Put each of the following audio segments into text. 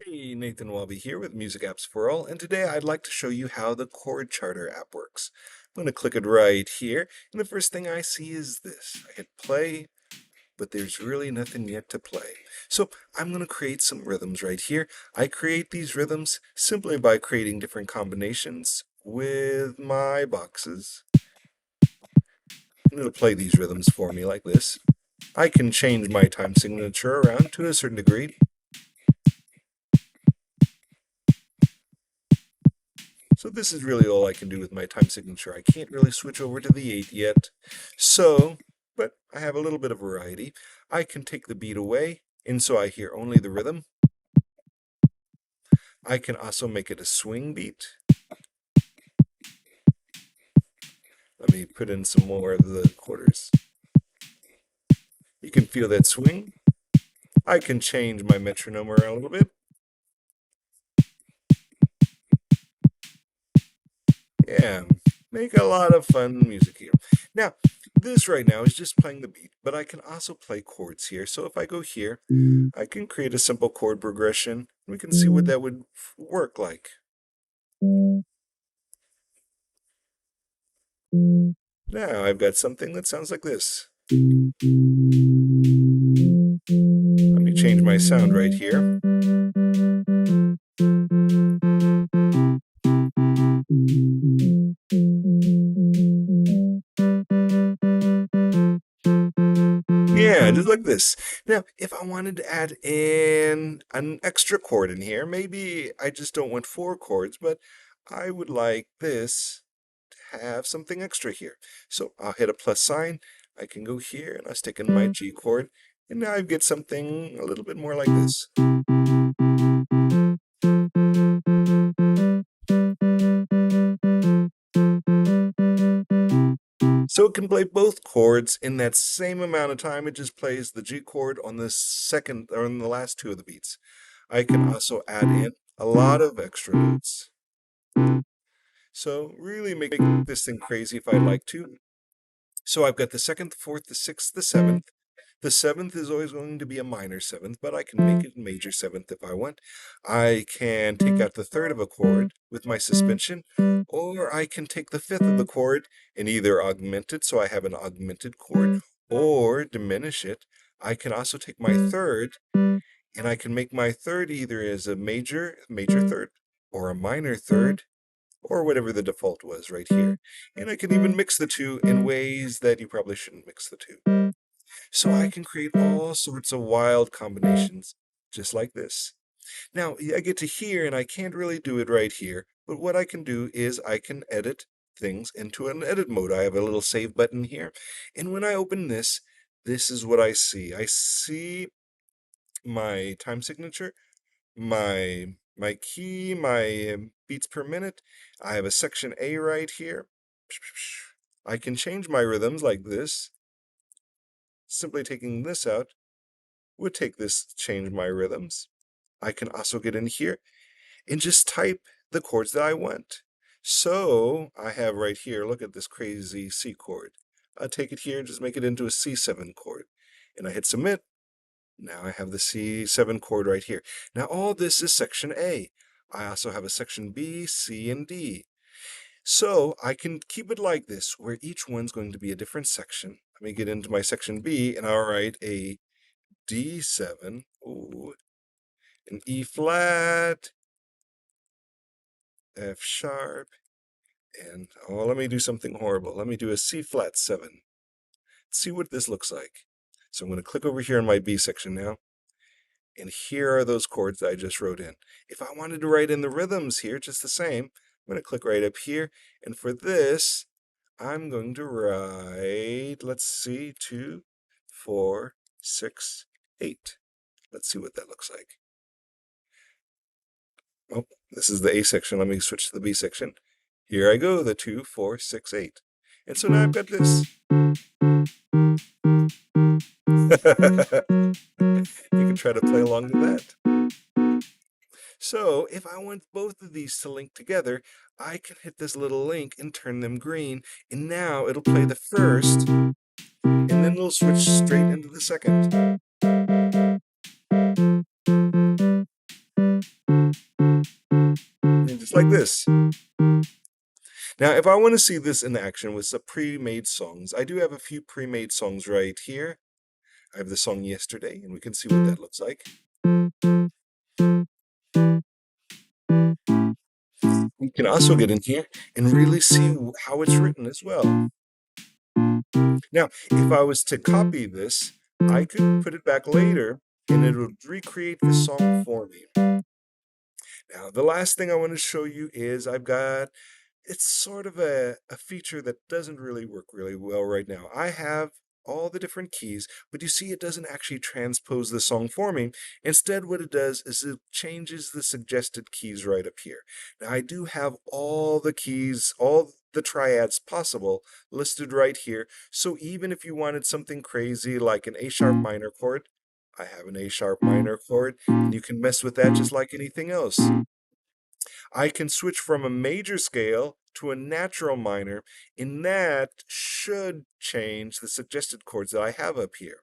Hey, Nathan Welby here with Music Apps for All, and today I'd like to show you how the Chord Charter app works. I'm going to click it right here, and the first thing I see is this. I hit play, but there's really nothing yet to play. So I'm going to create some rhythms right here. I create these rhythms simply by creating different combinations with my boxes. I'm going to play these rhythms for me like this. I can change my time signature around to a certain degree. So this is really all I can do with my time signature. I can't really switch over to the 8 yet. But I have a little bit of variety. I can take the beat away, and so I hear only the rhythm. I can also make it a swing beat. Let me put in some more of the quarters. You can feel that swing. I can change my metronome around a little bit. Yeah, make a lot of fun music here. Now, this right now is just playing the beat, but I can also play chords here. So if I go here, I can create a simple chord progression. We can see what that would work like. Now I've got something that sounds like this. Let me change my sound right here. Yeah, just like this. Now, if I wanted to add in an extra chord in here, maybe I just don't want 4 chords, but I would like this to have something extra here. So I'll hit a plus sign. I can go here and I'll stick in my G chord, and now I get something a little bit more like this. So it can play both chords in that same amount of time. It just plays the G chord on the second or on the last 2 of the beats. I can also add in a lot of extra notes. So really make this thing crazy if I'd like to. So I've got the 2nd, the 4th, the 6th, the 7th. The 7th is always going to be a minor 7th, but I can make it a major 7th if I want. I can take out the 3rd of a chord with my suspension, or I can take the 5th of the chord and either augment it, so I have an augmented chord, or diminish it. I can also take my 3rd, and I can make my 3rd either as a major 3rd, or a minor 3rd, or whatever the default was right here. And I can even mix the two in ways that you probably shouldn't mix the two. So I can create all sorts of wild combinations, just like this. Now, I get to here, and I can't really do it right here, but what I can do is I can edit things into an edit mode. I have a little save button here, and when I open this, this is what I see. I see my time signature, my key, my beats per minute. I have a section A right here. I can change my rhythms like this. Simply taking this out would take this, change my rhythms. I can also get in here and just type the chords that I want. So I have right here, look at this crazy C chord. I'll take it here and just make it into a C7 chord. And I hit submit. Now I have the C7 chord right here. Now all this is section A. I also have a section B, C, and D. So I can keep it like this, where each one's going to be a different section. Let me get into my section B, and I'll write a D7, ooh, an E flat, F sharp, and oh, let me do something horrible. Let me do a C flat 7. Let's see what this looks like. So I'm going to click over here in my B section now, and here are those chords that I just wrote in. If I wanted to write in the rhythms here, just the same, I'm going to click right up here, and for this, I'm going to write, let's see, 2, 4, 6, 8. Let's see what that looks like. Oh, this is the A section. Let me switch to the B section. Here I go, the 2, 4, 6, 8. And so now I've got this. You can try to play along to that. So if I want both of these to link together, I can hit this little link and turn them green, and now it'll play the first, and then it'll switch straight into the second. just like this. Now, if I want to see this in action with some pre-made songs, I do have a few pre-made songs right here. I have the song Yesterday, and we can see what that looks like. We can also get in here and really see how it's written as well. Now, if I was to copy this, I could put it back later and it would recreate the song for me. Now, the last thing I want to show you is it's sort of a feature that doesn't really work really well right now. I have all the different keys, but you see it doesn't actually transpose the song for me. Instead, what it does is it changes the suggested keys right up here. Now, I do have all the keys, all the triads possible listed right here. So even if you wanted something crazy like an A sharp minor chord, I have an A sharp minor chord, and you can mess with that just like anything else. I can switch from a major scale to a natural minor, and that should change the suggested chords that I have up here.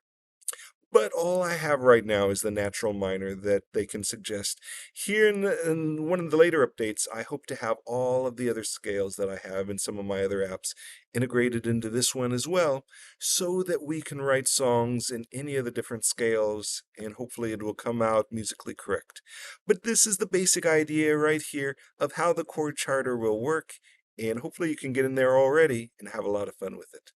But all I have right now is the natural minor that they can suggest. Here in one of the later updates, I hope to have all of the other scales that I have in some of my other apps integrated into this one as well, so that we can write songs in any of the different scales, and hopefully it will come out musically correct. But this is the basic idea right here of how the chord charter will work, and hopefully you can get in there already and have a lot of fun with it.